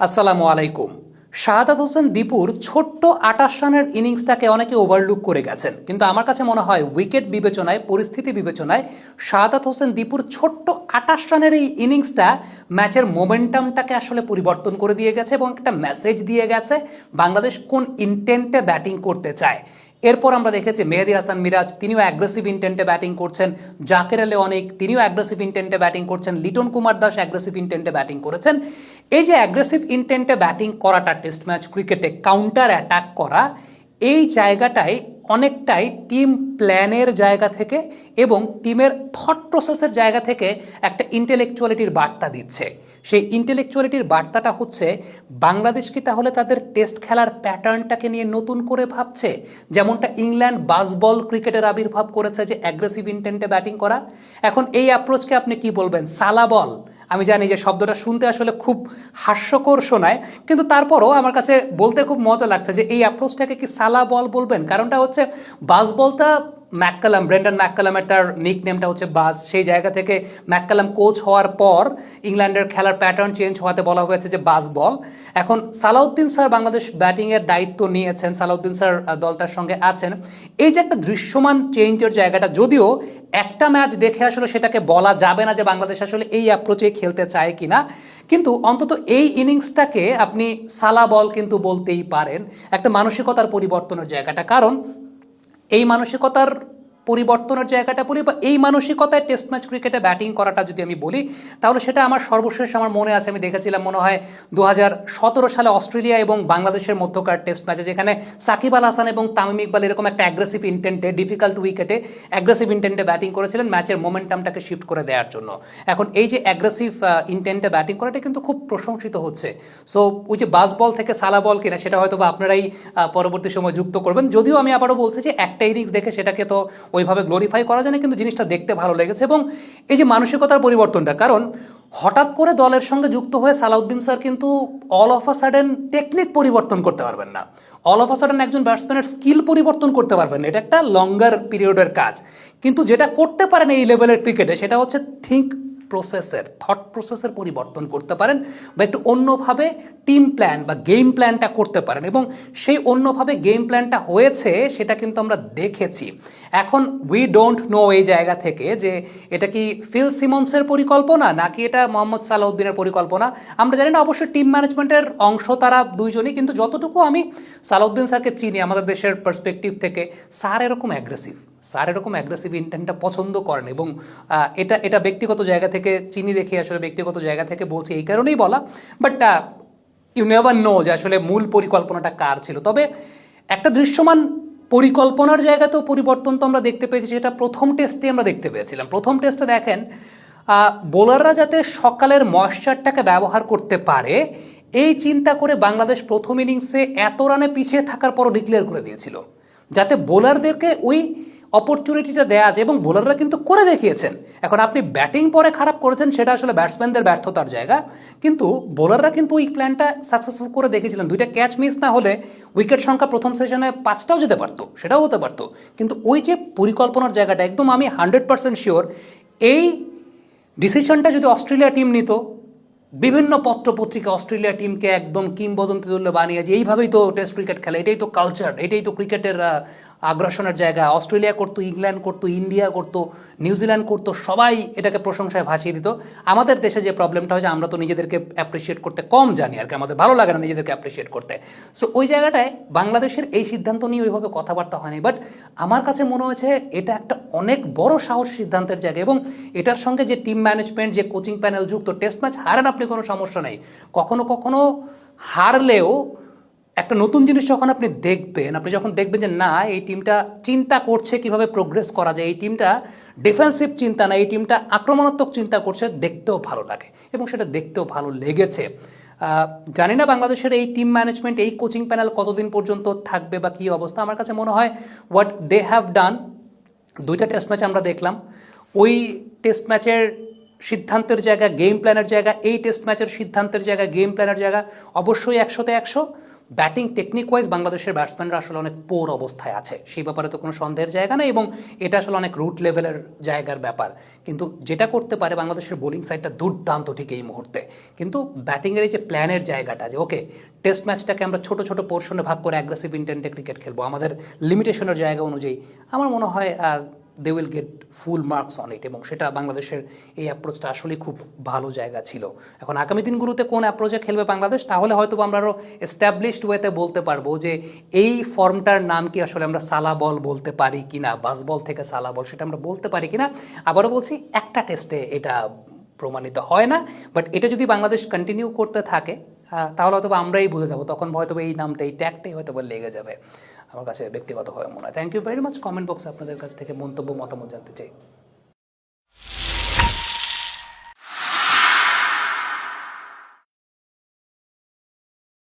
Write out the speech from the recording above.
আসসালামু আলাইকুম। শাহাদাত হোসেন দীপুর ছোট্ট ২৮ রানের ইনিংসটাকে অনেকে ওভারলুক করে গেছেন, কিন্তু আমার কাছে মনে হয় উইকেট বিবেচনায়, পরিস্থিতি বিবেচনায় শাহাদাত হোসেন দীপুর ছোট্ট ২৮ রানের এই ইনিংসটা ম্যাচের মোমেন্টামটাকে আসলে পরিবর্তন করে দিয়ে গেছে এবং একটা মেসেজ দিয়ে গেছে বাংলাদেশ কোন ইন্টেন্টে ব্যাটিং করতে চায়। এরপর আমরা দেখেছি মেহেদী হাসান মিরাজ, তিনিও অ্যাগ্রেসিভ ইন্টেন্টে ব্যাটিং করছেন। জাকের আলী অনেক, তিনিও অ্যাগ্রেসিভ ইন্টেন্টে ব্যাটিং করছেন। লিটন কুমার দাস অ্যাগ্রেসিভ ইন্টেন্টে ব্যাটিং করেছেন। এই যে অ্যাগ্রেসিভ ইন্টেন্টে ব্যাটিং করাটা টেস্ট ম্যাচ ক্রিকেটে কাউন্টার অ্যাটাক করা, এই জায়গাটাই অনেকটাই টিম প্ল্যানের জায়গা থেকে এবং টিমের থট প্রসেসের জায়গা থেকে একটা ইন্টেলেকচুয়ালিটির বার্তা দিচ্ছে। সেই ইন্টেলেকচুয়ালিটির বার্তাটা হচ্ছে বাংলাদেশ কি তাহলে তাদের টেস্ট খেলার প্যাটার্নটাকে নিয়ে নতুন করে ভাবছে, যেমনটা ইংল্যান্ড বাসবল ক্রিকেটের আবির্ভাব করেছে যে অ্যাগ্রেসিভ ইন্টেন্টে ব্যাটিং করা। এখন এই অ্যাপ্রোচকে আপনি কি বলবেন? সালা বল। আমি জানি যে শব্দটা শুনতে আসলে খুব হাস্যকর শোনায়, কিন্তু তারপরও আমার কাছে বলতে খুব মজা লাগছে যে এই অ্যাপ্রোচটাকে কি সালা বল বলবেন? কারণটা হচ্ছে বাসবলটা ম্যাককালাম, ব্রেন্ডন ম্যাককালামের তার নিক নেমটা হচ্ছে বাস। সেই জায়গা থেকে ম্যাককালাম কোচ হওয়ার পর ইংল্যান্ডের খেলার প্যাটার্ন চেঞ্জ হওয়াতে বলা হয়েছে যে বাস বল। এখন সালাউদ্দিন স্যার বাংলাদেশ ব্যাটিংয়ের দায়িত্ব নিয়েছেন, সালাউদ্দিন স্যার দলটার সঙ্গে আছেন। এই যে একটা দৃশ্যমান চেঞ্জের জায়গাটা, যদিও একটা ম্যাচ দেখে আসলে সেটাকে বলা যাবে না যে বাংলাদেশ আসলে এই অ্যাপ্রোচেই খেলতে চায় কিনা, কিন্তু অন্তত এই ইনিংসটাকে আপনি সালা বল কিন্তু বলতেই পারেন, একটা মানসিকতার পরিবর্তনের জায়গাটা। কারণ এই মানসিকতার পরিবর্তনের জায়গাটা বলি, বা এই মানসিকতায় টেস্ট ম্যাচ ক্রিকেটে ব্যাটিং করাটা যদি আমি বলি, তাহলে সেটা আমার সর্বশেষ আমার মনে আছে, আমি দেখেছিলাম মনে হয় ২০১৭ সালে অস্ট্রেলিয়া এবং বাংলাদেশের মধ্যকার টেস্ট ম্যাচে, যেখানে সাকিব আল হাসান এবং তামিম ইকবাল এরকম একটা অ্যাগ্রেসিভ ইন্টেন্টে, ডিফিকাল্ট উইকেটে অ্যাগ্রেসিভ ইন্টেন্টে ব্যাটিং করেছিলেন ম্যাচের মোমেন্টামটাকে শিফট করে দেওয়ার জন্য। এখন এই যে অ্যাগ্রেসিভ ইন্টেন্টে ব্যাটিং করাটা কিন্তু খুব প্রশংসিত হচ্ছে। সো ওই যে বাস বল থেকে সালা বল কিনা, সেটা হয়তো বা আপনারাই পরবর্তী সময় যুক্ত করবেন। যদিও আমি আবারও বলছি যে একটা ইনিংস দেখে সেটাকে তো ওইভাবে গ্লোরিফাই করা যায় না, কিন্তু জিনিসটা দেখতে ভালো লেগেছে। এবং এই যে মানসিকতার পরিবর্তনটা, কারণ হঠাৎ করে দলের সঙ্গে যুক্ত হয়ে সালাউদ্দিন স্যার কিন্তু all of a sudden technique পরিবর্তন করতে পারবেন না, অল অফ আ সাডেন একজন ব্যাটসম্যানের স্কিল পরিবর্তন করতে পারবেন না, এটা একটা লঙ্গার পিরিয়ডের কাজ। কিন্তু যেটা করতে পারেন এই লেভেলের ক্রিকেটে, সেটা হচ্ছে থিঙ্ক প্রসেসের, থট প্রসেসের পরিবর্তন করতে পারেন, বা একটু অন্যভাবে টিম প্ল্যান বা গেম প্ল্যানটা করতে পারেন। এবং সেই অন্যভাবে গেম প্ল্যানটা হয়েছে, সেটা কিন্তু আমরা দেখেছি। এখন উই ডোন্ট নো এই জায়গা থেকে যে এটা কি ফিল সিমন্সের পরিকল্পনা নাকি এটা মোহাম্মদ সালাউদ্দিনের পরিকল্পনা, আমরা জানি না। অবশ্যই টিম ম্যানেজমেন্টের অংশ তারা দুইজনই, কিন্তু যতটুকু আমি সালাউদ্দিন স্যারকে চিনি আমাদের দেশের পার্সপেক্টিভ থেকে, স্যার এরকম অ্যাগ্রেসিভ ইন্টেন্টটা পছন্দ করেন। এবং এটা এটা ব্যক্তিগত জায়গা থেকে চিনি দেখে, আসলে ব্যক্তিগত জায়গা থেকে বলছি, এই কারণেই বলা। বাট ইউ নেভার নো যে আসলে মূল পরিকল্পনাটা কার ছিল। তবে একটা দৃশ্যমান পরিকল্পনার জায়গাতেও পরিবর্তন তো আমরা দেখতে পেয়েছি, যেটা প্রথম টেস্টে আমরা দেখতে পেয়েছিলাম। প্রথম টেস্টে দেখেন বোলাররা যাতে সকালের ময়েশ্চারটাকে ব্যবহার করতে পারে, এই চিন্তা করে বাংলাদেশ প্রথম ইনিংসে এত রানে পিছিয়ে থাকার পরও ডিক্লেয়ার করে দিয়েছিল, যাতে বোলারদেরকে ওই অপরচুনিটিটা দেওয়া যায়, এবং বোলাররা কিন্তু করে দেখিয়েছেন। এখন আপনি ব্যাটিং পরে খারাপ করেছেন, সেটা আসলে ব্যাটসম্যানদের ব্যর্থতার জায়গা, কিন্তু বোলাররা কিন্তু ওই প্ল্যানটা সাকসেসফুল করে দেখিয়েছিলেন। দুইটা ক্যাচ মিস না হলে উইকেট সংখ্যা প্রথম সেশনে 5টাও যেতে পারতো, সেটাও হতে পারতো। কিন্তু ওই যে পরিকল্পনার জায়গাটা, একদম আমি 100% শিওর এই ডিসিশনটা যদি অস্ট্রেলিয়া টিম নিত, বিভিন্ন পত্রপত্রিকা অস্ট্রেলিয়া টিমকে একদম কিংবদন্তি তুল্য বানিয়ে যে এইভাবেই তো টেস্ট ক্রিকেট খেলে, এটাই তো কালচার, এটাই তো ক্রিকেটের আগ্রাসনের জায়গা, অস্ট্রেলিয়া করতো, ইংল্যান্ড করতো, ইন্ডিয়া করতো, নিউজিল্যান্ড করতো, সবাই এটাকে প্রশংসায় ভাসিয়ে দিত। আমাদের দেশে যে প্রবলেমটা হয় যে আমরা তো নিজেদেরকে অ্যাপ্রিসিয়েট করতে কম জানি আর কি, আমাদের ভালো লাগে না নিজেদেরকে অ্যাপ্রিসিয়েট করতে। সো ওই জায়গাটায় বাংলাদেশের এই সিদ্ধান্ত নিয়ে ওইভাবে কথাবার্তা হয়নি। বাট আমার কাছে মনে হয়েছে এটা একটা অনেক বড় সাহসী সিদ্ধান্তের জায়গা, এবং এটার সঙ্গে যে টিম ম্যানেজমেন্ট, যে কোচিং প্যানেল যুক্ত। টেস্ট ম্যাচ হারেন আপনি, কোনো সমস্যা নেই, কখনো কখনো হারলেও একটা নতুন জিনিস যখন আপনি যখন দেখবেন যে না, এই টিমটা চিন্তা করছে কিভাবে প্রোগ্রেস করা যায়, এই টিমটা ডিফেন্সিভ চিন্তা না, এই টিমটা আক্রমণাত্মক চিন্তা করছে, দেখতেও ভালো লাগে, এবং সেটা দেখতেও ভালো লেগেছে। জানি না বাংলাদেশের এই টিম ম্যানেজমেন্ট, এই কোচিং প্যানেল কতদিন পর্যন্ত থাকবে বা কী অবস্থা। আমার কাছে মনে হয় হোয়াট দে হ্যাভ ডান, দুইটা টেস্ট ম্যাচ আমরা দেখলাম, ওই টেস্ট ম্যাচের সিদ্ধান্তের জায়গা, গেম প্ল্যানের জায়গা, এই টেস্ট ম্যাচের সিদ্ধান্তের জায়গা, গেম প্ল্যানের জায়গা অবশ্যই 100-তে 100। ব্যাটিং টেকনিক ওয়াইজ বাংলাদেশের ব্যাটসম্যানরা আসলে অনেক পোর অবস্থায় আছে, সেই ব্যাপারে তো কোনো সন্দেহের জায়গা নেই, এবং এটা আসলে অনেক রুট লেভেলের জায়গার ব্যাপার। কিন্তু যেটা করতে পারে বাংলাদেশের বোলিং সাইডটা দুর্দান্ত ঠিক এই মুহূর্তে, কিন্তু ব্যাটিংয়ের এই যে প্ল্যানের জায়গাটা, যে ওকে টেস্ট ম্যাচটাকে আমরা ছোট ছোট পোর্শনে ভাগ করে অ্যাগ্রেসিভ ইন্টেন্টে ক্রিকেট খেলবো আমাদের লিমিটেশনের জায়গা অনুযায়ী, আমার মনে হয় they will get full marks on it, এবং সেটা বাংলাদেশের এই অ্যাপ্রোচটা আসলে খুব ভালো জায়গা ছিল। এখন আগামী দিনগুলোতে কোন অ্যাপ্রোচে খেলবে বাংলাদেশ, তাহলে হয়তো আমরা আরও এস্টাবলিশড ওয়েতে বলতে পারবো যে এই ফর্মটার নাম কি আসলে আমরা সালা বল বলতে পারি কিনা, বাস বল থেকে সালা বল, সেটা আমরা বলতে পারি কিনা। আবারও বলছি, একটা টেস্টে এটা প্রমাণিত হয় না, বাট এটা যদি বাংলাদেশ কন্টিনিউ করতে থাকে তাহলে হয়তো আমরাই বুঝে যাবো, তখন হয়তো এই নামটা, এই ট্যাগটাই হয়তো লেগে যাবে। আমার কাছে ব্যক্তিগতভাবে মনে হয়। Thank you very much. Comment বক্সে আপনাদের কাছ থেকে মন্তব্য, মতামত জানতে চাই।